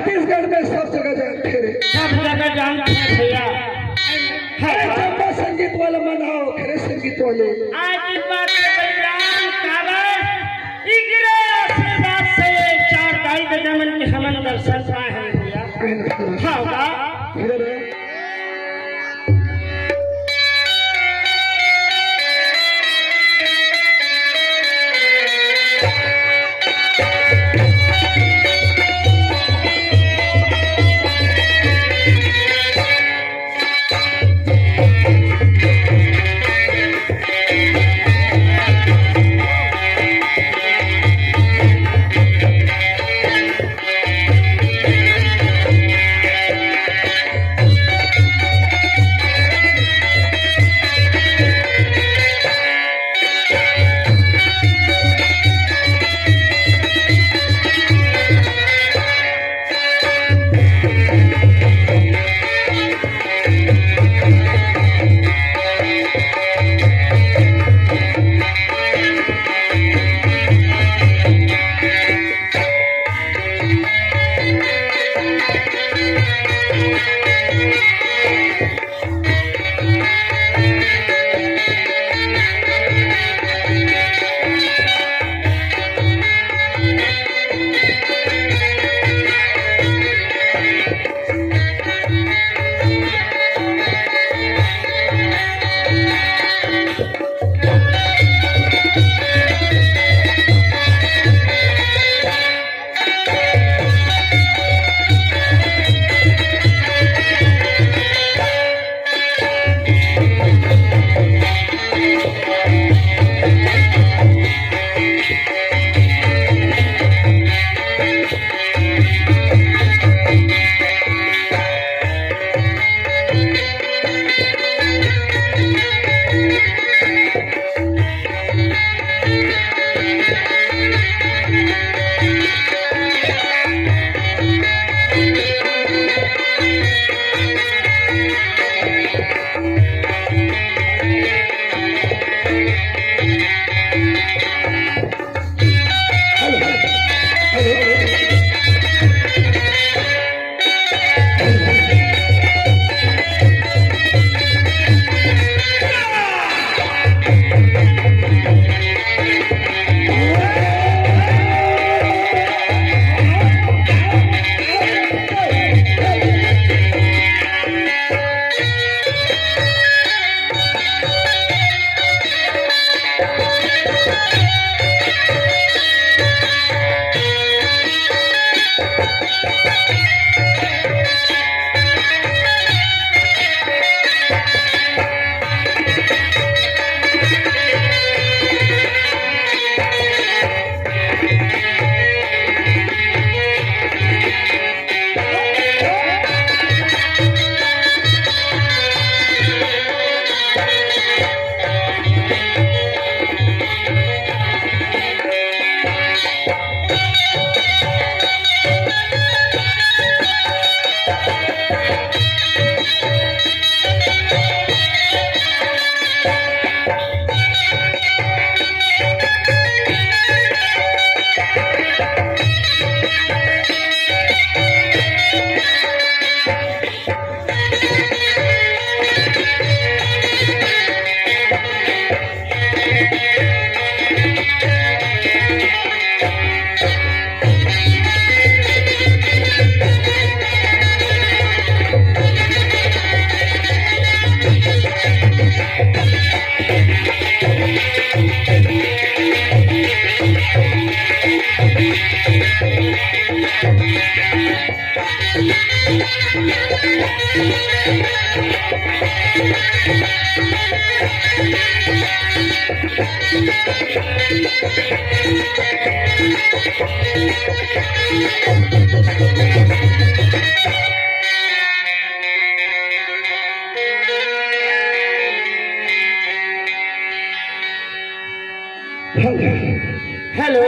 छत्तीसगढ़ में सब जगह जानते हैं, सब जगह जानते हैं भैया। चंबा संगीत वाला मनाओ, खरे संगीत वाले आज इस बात के बलिदान कागज इगरे आशीर्वाद से चार दाई के जमन के हमन दर्शन पाए हैं भैया। हाँ होगा हेलो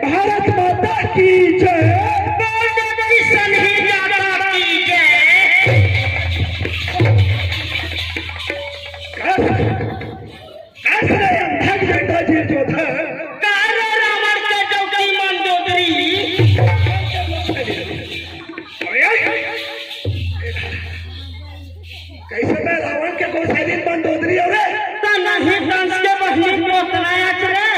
भारत माता की जय। मंडोदरी और तो नहीं कंस के बहनी को तनाया चले।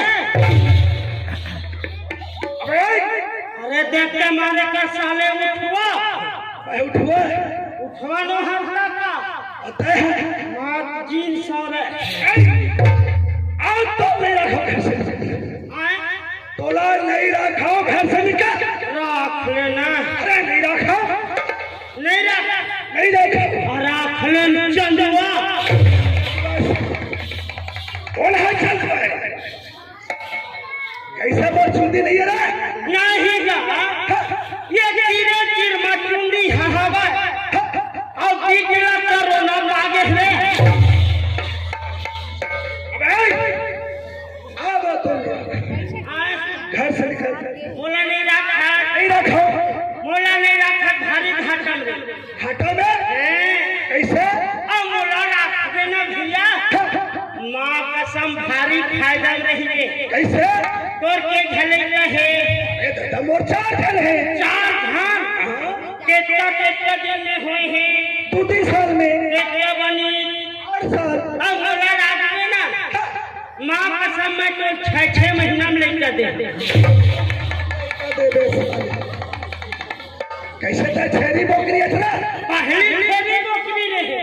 अरे देख के मारे का साले उठवा उठवा नो हंसता का अतः मार जीन सोरे आओ तो नहीं रखो घर से तोला नहीं रखो घर से निकल राख लेना। अरे नहीं रखो नहीं रख नहीं रखो राख लेना चंदुआ बोल है चल कैसे बोल सुनती नहीं है रे नहीं गा ये गिरे चिर मचुंडी हवा और बिगड़ा करो ना लागे है। अब तो घर से निकल मोला नहीं रखा नहीं रखो मोला नहीं रखा भारी घाटा में घाटा में कैसे अब मोला रख देना भैया माँ कसम भारी फायदा नहीं है। कैसे तोर के झले रहे ये दादा मोर्चा चल है 4 धान केतना दिन में हुए हैं 2 साल में केतना बनी 8 साल अब मोला रख देना माँ कसम मैं तो 6 महीना में लेकर दे कैसे था छेरी बोकरी अथरा पहली छेरी बोकरी नहीं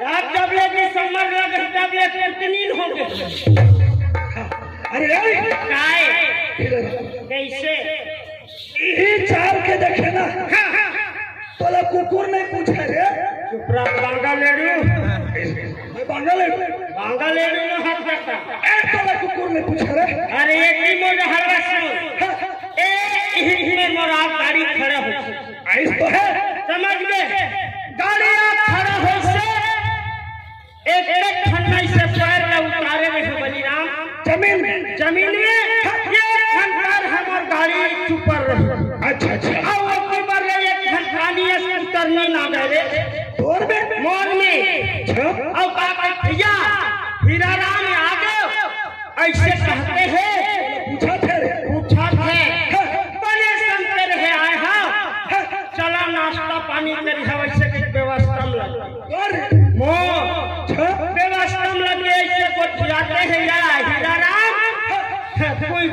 अब जब लेके समर लग तब ले कितनी हो गए। अरे काय कैसे यही चाल के देखे ना तोला कुकुर नहीं पूछे रे चुप रह बांगालेरू मैं बांगालेरू ने हाथ रखा तोला कुकुर नहीं पूछे रे अरे एक ही मोर हलवा सुन एक में मोरा गाड़ी खड़ा हो आइस तो है समझ गए गाड़ी खड़ा हो से एक खन्ना से पैर में उतारे रहे बलिराम जमीन में ये खंडार हमार गाड़ी ऊपर रही। अच्छा अब वो ऊपर ले एक खंडानी उतरने ना गए और में मोर में अब बाबा भैया हीरा राम आ गए ऐसे कहते हैं पूछा थे बड़े संतर है आए हाँ चला नाश्ता पानी करी है वैसे की व्यवस्था लग व्यवस्था लगे ऐसे को खिलाते हैं यार हीरा राम कोई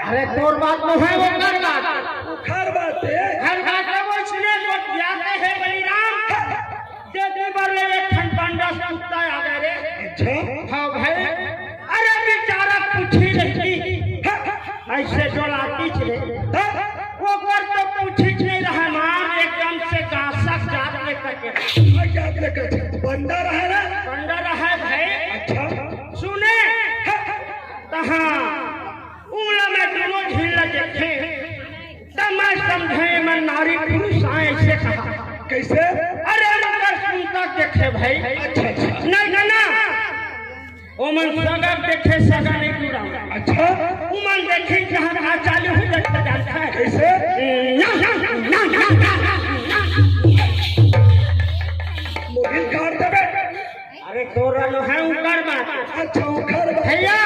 अरे तोर बात में है वो खर बात है हर बात है वो इसने को खिलाते हैं बलिराम दे बार ले एक खंडा सुनता आ गए रे अच्छा हाँ भाई अरे बेचारा पूछी नहीं ऐसे डोलाती थे वो कर तो पूछी नहीं रहा मां एकदम से गासक जात लेकर बंदा रहा ना बंदा रहा भाई। अच्छा सुने कहाँ उंगला में दोनों झील देखे तब मैं समझे मैं नारी पुरुष ऐसे कहा कैसे अरे मगर सुनता देखे भाई अच्छा नहीं ना ओमन सगा देखे सगा नहीं पूरा अच्छा उमन देखे जहाँ कहाँ चालू हो जाता है कैसे मोबिल कार देवे अरे तोरा लो है उकर बात अच्छा उखर भैया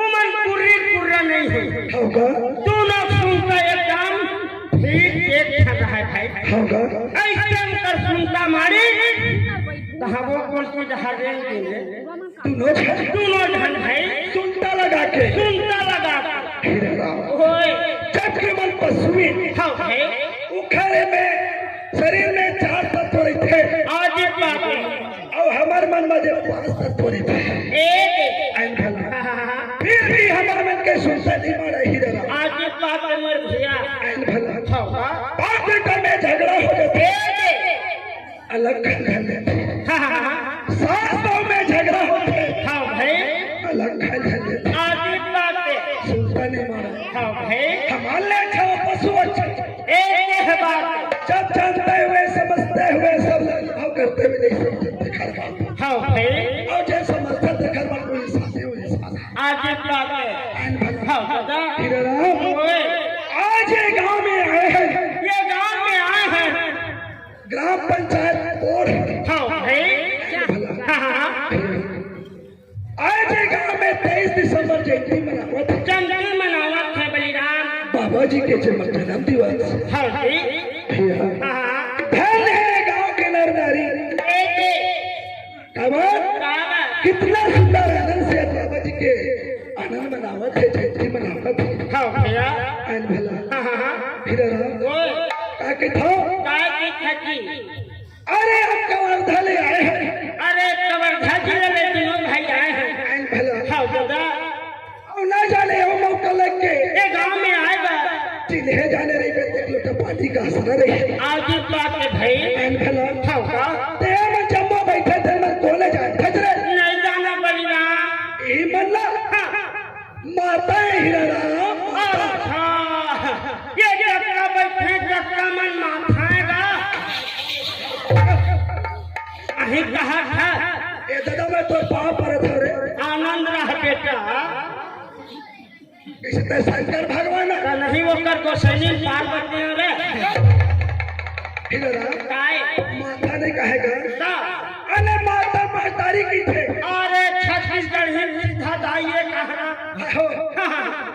उमन कुर्रा नहीं है होगा दोनों सुनता एकदम ठीक एक खा रहा है भाई होगा ऐसे उनकर सुनता मारी कहाँ वो कौन सी जहाँ रेल देंगे दोनों जन भाई सुनता लगा के हीरा राम ओए जब के मन पशुए हाँ भाई उखरे में शरीर में 4 तत्व थे आज एक बात है और हमार मन में 5 तत्व थे एक फिर भी हमार मन के सुनता नहीं मारा हीरा राम आज एक बात है मेरे भैया बाप बेटा में झगड़ा हो जाते अलग कर लेते सास में झगड़ा होते हाँ भाई अलग कर लेते आज एक बात है सुनता नहीं मारा हाँ भाई हमारे अच्छा पशु अच्छा एक बात जब जानते हुए समझते हुए सब भाव करते हुए नहीं समझते खरबार हाँ भाई और जैसे समझते थे खरबार कोई इंसान है वो इंसान है आज एक बात है हाँ दादा हीरा राम ओए आज ये गांव में आए हैं ये गांव में आए हैं ग्राम पंचायत बोर्ड हाँ भाई हाँ आज ये गांव में 23 दिसंबर जयंती मनावत जन्मदिन मनावत है बलिराम बाबा बाबा जी के जन्म दिवस हाँ जी भैया हाँ धन है गांव के नर नारी कितना सुंदर आनंद से बाबा जी के आनंद मनावत है जयंती मनावत है हाँ भैया आन भला हाँ हाँ फिर का के था काय की थकी अरे हम कवर्धा ले आए हैं अरे कवर्धा जिले में तीनों भाई आए हैं आन भला हाँ दादा और ना जाने हम मौका लग के ये गांव में आएगा चिन्हे जाने रही पे देख लो तो पार्टी का असर रही आज की बात है भाई आन भला हाँ का ते हम जम्मो बैठे थे मैं कोले जाए खजरे नहीं जाना पड़ेगा ई मल्ला माता हीरा राम अच्छा ये जगह बैठे जगह मन माथाएगा अही कहा था ए दादा मैं तो पाँव पर था रे आनंद रह बेटा इसते शंकर भगवान का नहीं वो कर गोसैनी पार्वती रे हीरा राम काय माता ने कहेगा का अरे माता महतारी की थे अरे छत्तीसगढ़ ही सीधा दाइए कहना हो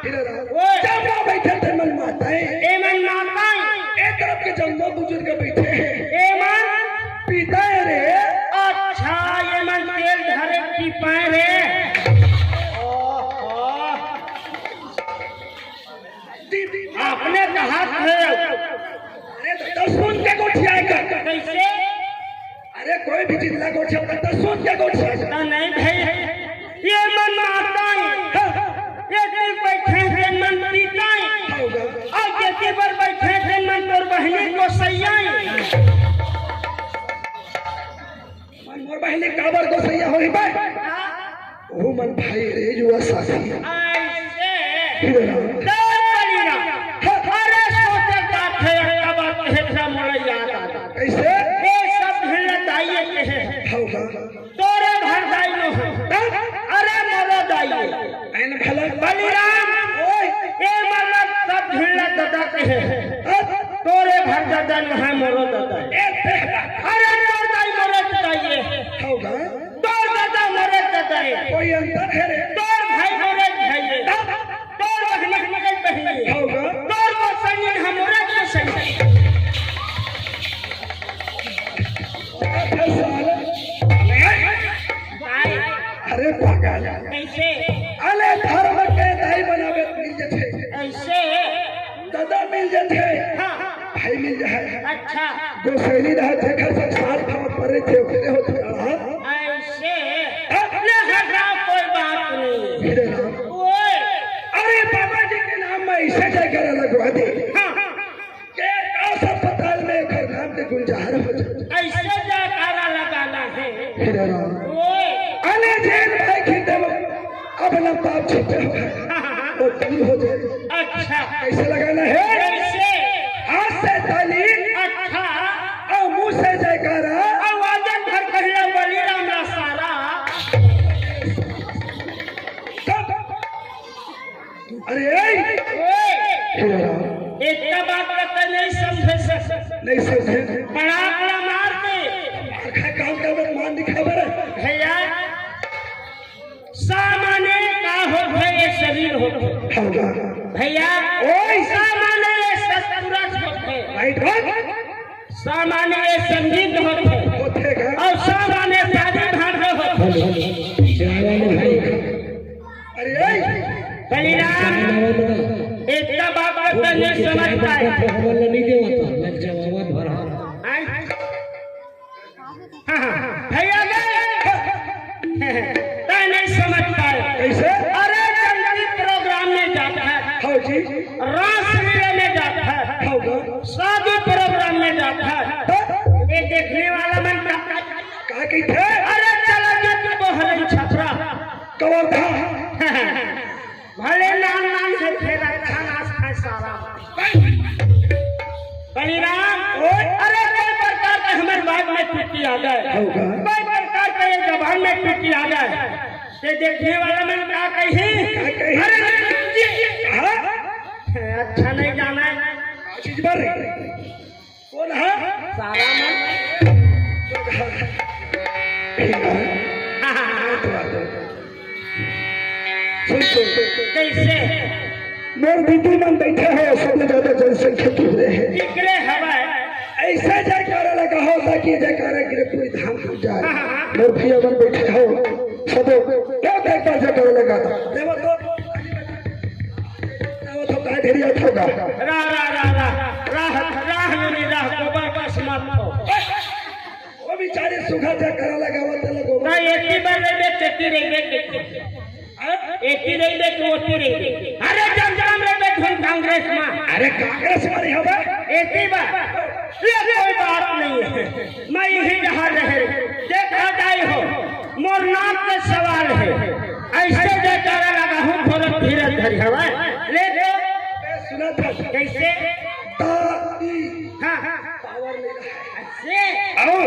हीरा राम ओए जम्मो बैठे थे मन माताएं ए मन माता एक तरफ के जम्मो बुजुर्ग बैठे हैं ए मन पिता रे अच्छा ये मन तेल धरे की पाए रे आपने कहा था अरे तो सुन के गोठियाएगा कैसे अरे कोई भी जिला गोठिया तो सुन के गोठियाएगा नहीं भाई ये मन माता ये दिल बैठे थे मन पिताई होगा और ये पर बैठे थे मन तोर बहनी को सैयाई मन मोर बहनी काबर को सैया होई बे ओ मन भाई रे जुआ सासी ऐसे हीरा राम अरे सोचे बात है अब हेठा मोड़ याद आता कैसे ये सब भिड़ दाइए के है होगा तोरे घर दाई नो अरे मोरो दाइए एन भला बलिराम ओए ये मतलब सब भिड़ दादा के है तोरे घर दादा न है मोरो दादा अरे तोर दाई मोरे दाइए होगा तोर दादा मोरे दादा कोई अंतर है रे तोर भाई मोरे भाई तोर बहन मोरे बहन होगा तोर को संग हमरे को संग भाई अरे पागल कैसे अरे धर्म के दाई बनावे मिल जाते ऐसे दादा मिल जाते हाँ भाई मिल जाए अच्छा गोसैली रहा देखा सब साथ खाओ पर थे ओकरे होते ऐसे अपने हटाओ कोई बात नहीं हीरा राम ओए अरे बाबा जी के नाम में ऐसे जगह लगवा दे हाँ के कास अस्पताल में घर नाम के गुलजार हो जाए ऐसे जयकारा लगाना है हीरा राम ओए अरे जेल भाई खींचे अब ना पाप छीटे हो वो दूर हो जाए अच्छा कैसे लगाना है कैसे हाथ से ताली अच्छा और मुंह से जयकारा आवाजन भर कहिए बलिराम रा सारा अरे ए ओए हीरा राम एक का बात करते नहीं समझे नहीं समझे बड़ा बड़ा मार दे आखा काम का मैं मान दिखावे रे भैया सामान्य का हो भय शरीर हो होगा भैया ओए सामान्य सत्पुरुष होते राइट राइट सामान्य संगीत होते होते का और सामान्य शादी भाग होते अरे ए बलिराम एक का बात करते नहीं समझ पाए हाँ, हाँ, भैया मैं नहीं समझ पाए कैसे अरे जल्दी प्रोग्राम में जाता है हाँ जी रासलीला में जाता है होगा शादी प्रोग्राम में जाता है ये देखने वाला मन कहा की थे अरे चला गया तू बहरन छपरा कवर्धा भले नाम नाम से फेरा खाना खाए सारा बलिराम अरे कई प्रकार के हमारे बात में टूटी आ जाए होगा कई प्रकार के ये जबान में टूटी आ जाए ये देखने वाला मन क्या कही अरे हाँ अच्छा नहीं जाना है चीज पर कौन है सारा मन सुन सुन कैसे मोर दीदी मन बैठे हो सबसे ज्यादा जनसंख्या की हुए है निकले हवा ऐसे जयकारा लगा हो ताकि जयकारा गिरे पूरी धाम हो जाए। मोर भैया मन बैठे हो सब क्या देखकर जयकारा लगा था देवा तो का ढेरिया होगा राह गोबर बस मत हो वो बेचारे सुखा जयकारा लगावा तो लगो ना एती बार रे तेती रे एती रे तो ओती रे अरे जम रे धन कांग्रेस में अरे कांग्रेस में नहीं होगा एती बार ये कोई बात नहीं है मैं यही जहाँ रह देखा जाए हो मोर नाम का सवाल है ऐसे जयकारा लगा हूँ थोड़ा धीरे धीरे हवा ले दे सुना था कैसे ताती हाँ पावर ले रहा ऐसे है आओ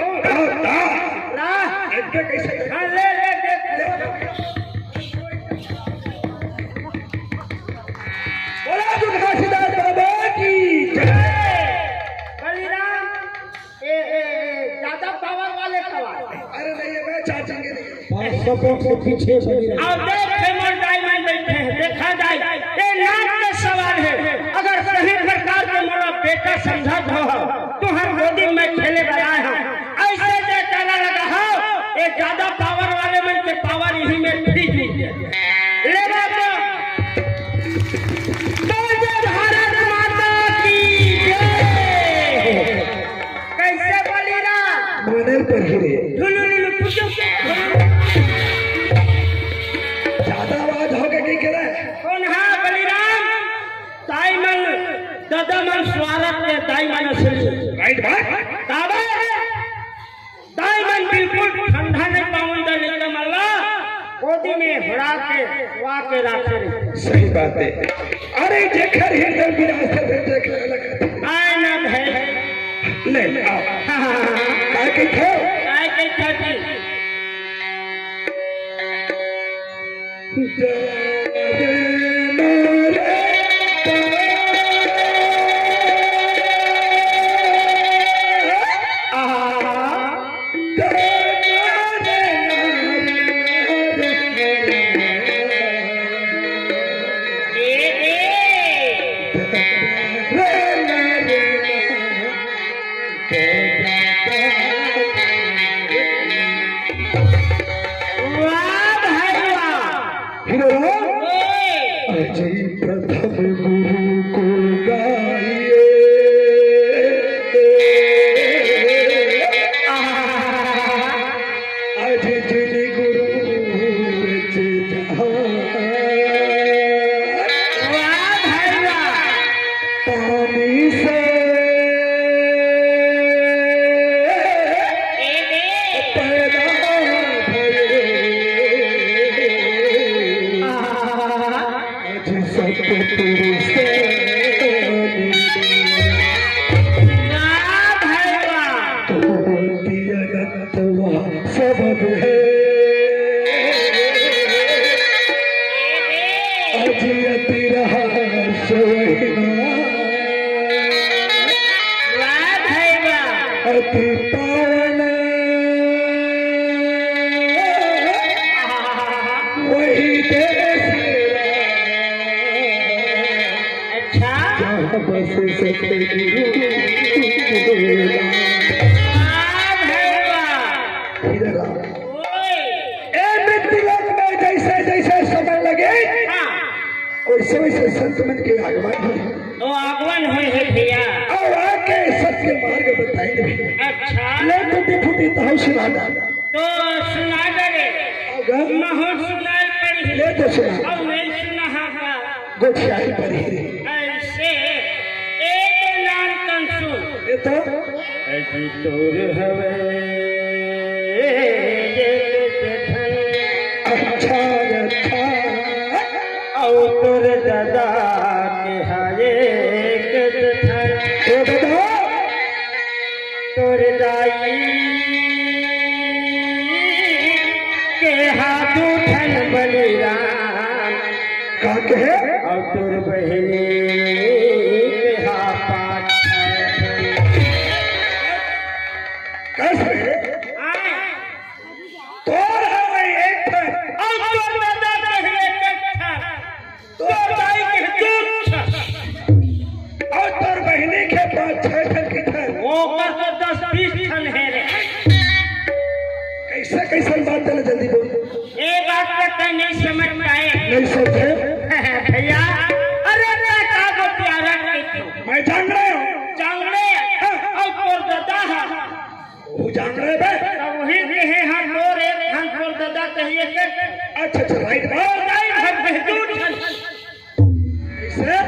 राह इनके कैसे हाँ ले देख बोला दुर्गा सिद्धार्थ बाबा की जय। बलिराम ज्यादा पावर वाले सवाल अरे नहीं मैं चाचा के नहीं पीछे अब देख फेमस डायमंड बैठे हैं देखा जाए ये नाम का सवाल है अगर सही प्रकार के मेरा बेटा समझा हो तो हम गोदी में खेले बनाए हैं ऐसे जयकारा लगा हो ये ज्यादा पावर वाले मन के पावर यही में फ्री ले बाबा भारत माता की जय कैसे बलिराम माने पर ही रे झुलुलु पुजो ज्यादा आवाज हो गई क्या कौन है बलिराम दाईमन ददमन स्वागत के दाईमन असली राइट भाई दावा दाईमन बिल्कुल ठंडा नहीं पावन दे लेकिन अल्लाह गोदी में हड़ा के वा के रखे सही बात है। अरे जेखर हृदय विरासत है जेखर लगा आए ना भाई ले आओ काय के थे आए के चाची अजय प्रथम गुरु को गाइए आज जिन गुरु रच पानी से पैदा भरे सबब है अजियत रहा अति पावन वही देश जहाँ बस सतगुरु जैसे जैसे समय लगे वैसे वैसे संत मन के आगमन हुए है भैया और आके सत्य मार्ग बताएंगे। अच्छा ले टूटी फूटी तो सुना तो सुना दे महर सुनाई पड़ी ले तो सुना और नहीं सुना है गोठियाई पर ही ऐसे एक नाम कंसु ये तो ऐसी दूर हवे अच्छा अच्छा और तुर दादा के हाये के तो दादा तुर दाई के हाथों ठन बलिराम का कहे और तुर बहनी के हाथ कैसे तोर है एक और तुर दादा के एक तो दाई के दूध अच्छा अच्छा राइट बात राइट बेहतून ऐसे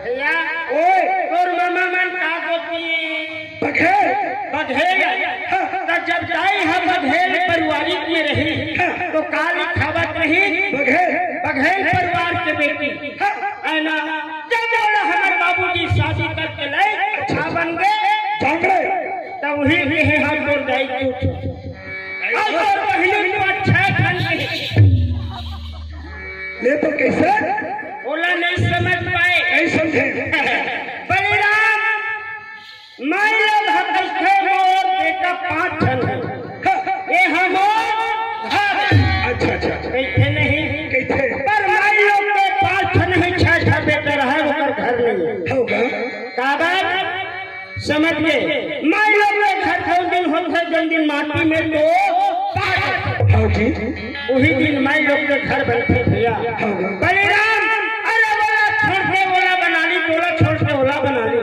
भैया ओए और मामा मन का होती बघेल बघेल तो जब जाई हम बघेल परिवारिक में रही तो काली खावत रही बघेल बघेल परिवार के बेटी है ना जब हमारे बाबूजी शादी करके लाए अच्छा बन गए जांगड़े तब वही भी है हम बोल जाए क्यों और पहले तो अच्छा खन ले तो कैसे बोला नहीं समझ पाए नहीं समझे बलिराम माई लोग हकल थे मोर बेटा 5 ठन ये हम अच्छा अच्छा कैसे नहीं कैसे पर माई लोग के 5 ठन है 6 बेटा रहा ओकर घर नहीं होगा काबर समझ गए माई लोग के घर थे दिन हम से जन दिन माटी में तो हाँ जी वही दिन माई लोग के घर बैठे भैया बलिराम अरे बोला छोड़ के बोला बना ली बोला छोड़ के बोला बना ली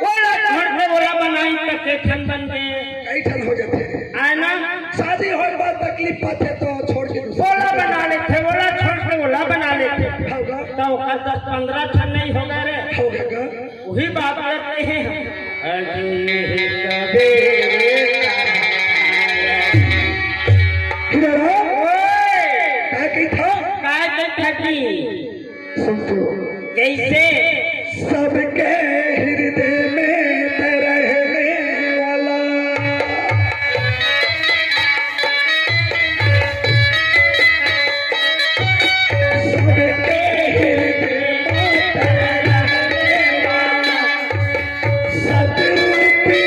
बोला छोड़ के बोला बनाई तो केठन बन गए कई ठन हो जाते आए ना शादी हो बाद तकलीफ पाते तो छोड़ के बोला बना लेते बोला छोड़ के बोला बना लेते होगा तो 10-15 ठन नहीं होगा रे होगा वही बात करते हैं कैसे सबके हृदय में रहने वाला सबके हृदय में रहने वाला सतरूपी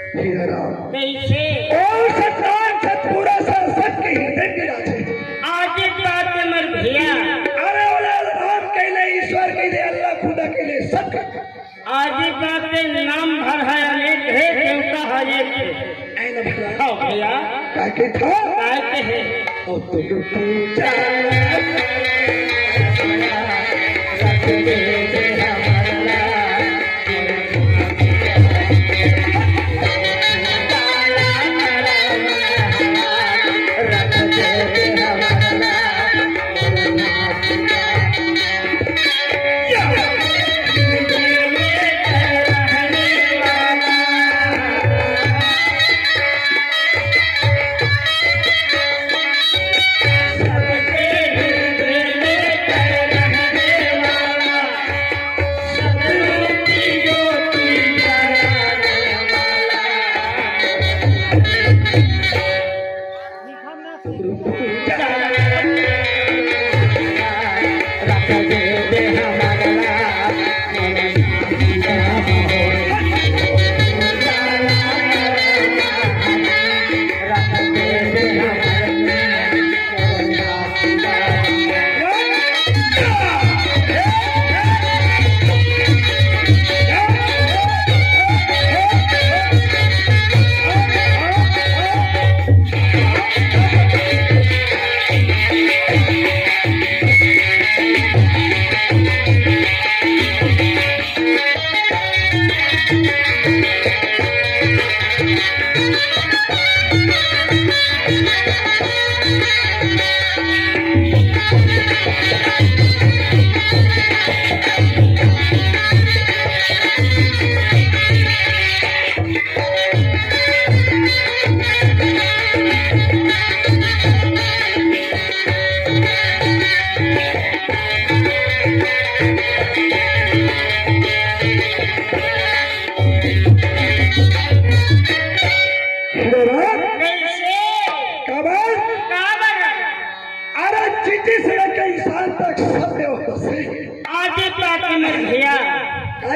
कैसे आज बातें नाम भर है अनेक है देवता है एक हाँ भैया काके था कहते हैं और तो पूजा रख दे हमारा रख दे हमारा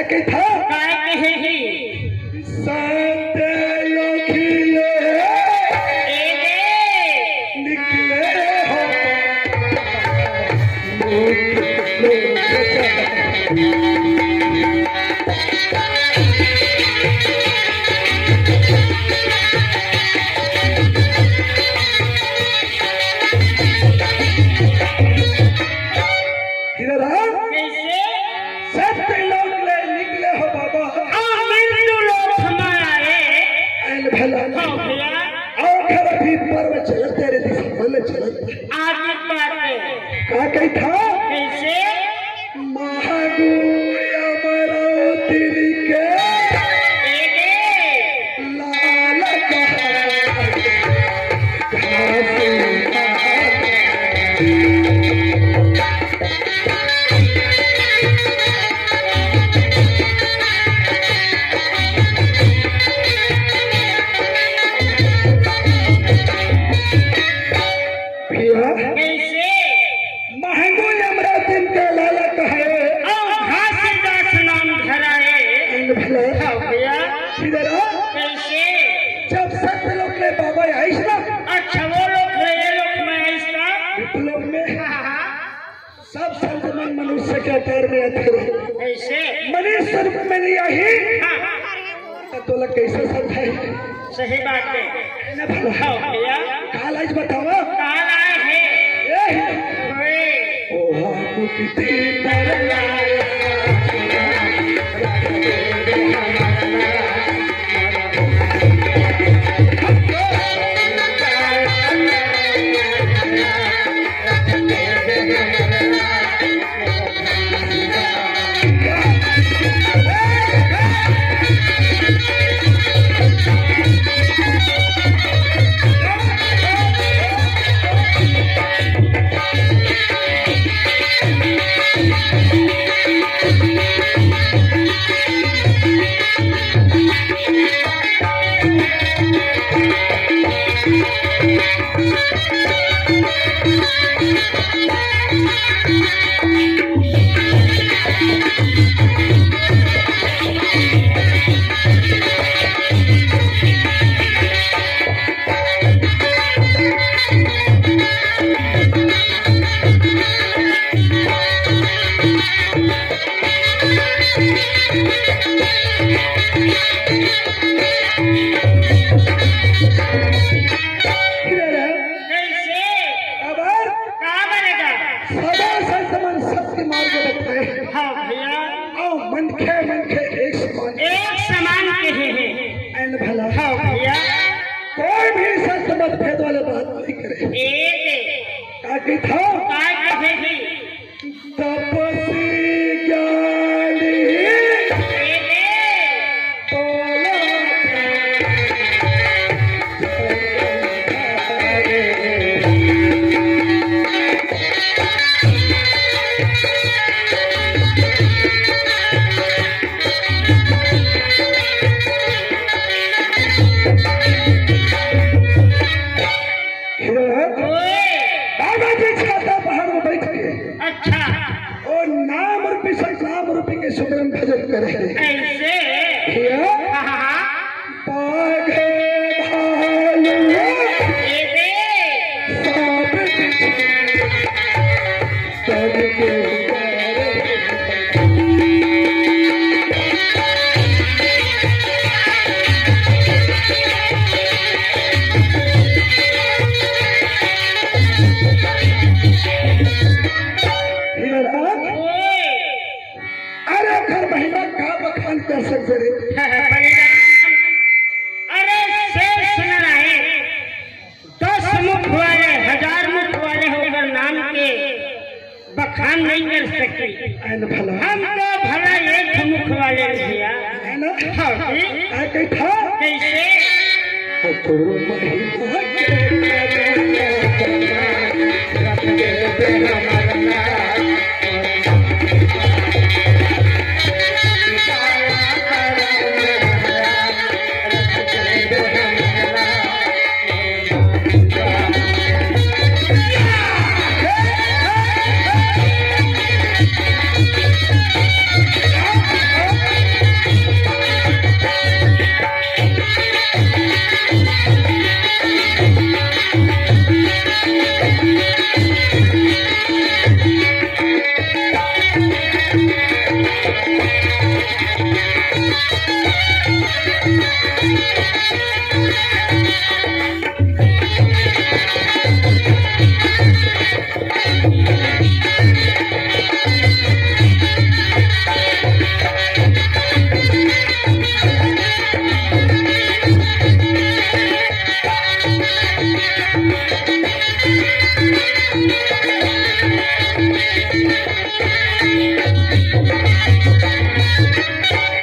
के था काय के ही साते लोखिले निकले हो कैसे साते लोग निकले हो बाबा। मिल लोग हमारा का कही था कैसे महागु अमरावती के लाल भैया कैसे महंगू अमरावती के लाल कहे और घासीदास नाम धराए भले हाँ भैया इधर आ। कैसे जब सत्य लोग में बाबा आइस ना अच्छा वो लोग है ये लोग में ऐसा विप्लव में सब संतमन मनुष्य के अवतार में आते रहे कैसे मनुष्य रूप में नहीं आई तो लोग कैसे समझाई सही बात है ना भला हाँ भैया काल आज बतावा काल आए हैं ओए, ओ आपको कितनी तरला कैसे अब कहाँ बनेगा सदा संतमन सत्य मार्ग बताए हाँ भैया आओ मन के एक समान एक समान कहे हैं एन भला हाँ भैया कोई भी सत्य मत भेद वाले बात नहीं करे एक ताकि था काय कहेगी तपसी ज्ञानी तोला ओए बाबा जी छाता पहाड़ में बैठ के अच्छा और नाम रूपी संग्राम रूपी के सुमरन भजन करे ऐसे भैया हाँ हाँ बाघे भालू ये सांप सबके ओए अरे घर महिमा का बखान कर सकते रे अरे शेष नारायण 10 मुख वाले 1000 मुख वाले होकर नाम के बखान नहीं कर सकते एन भला हम तो भला एक मुख वाले भैया है ना हाँ जी आ कही था कैसे तो महिमा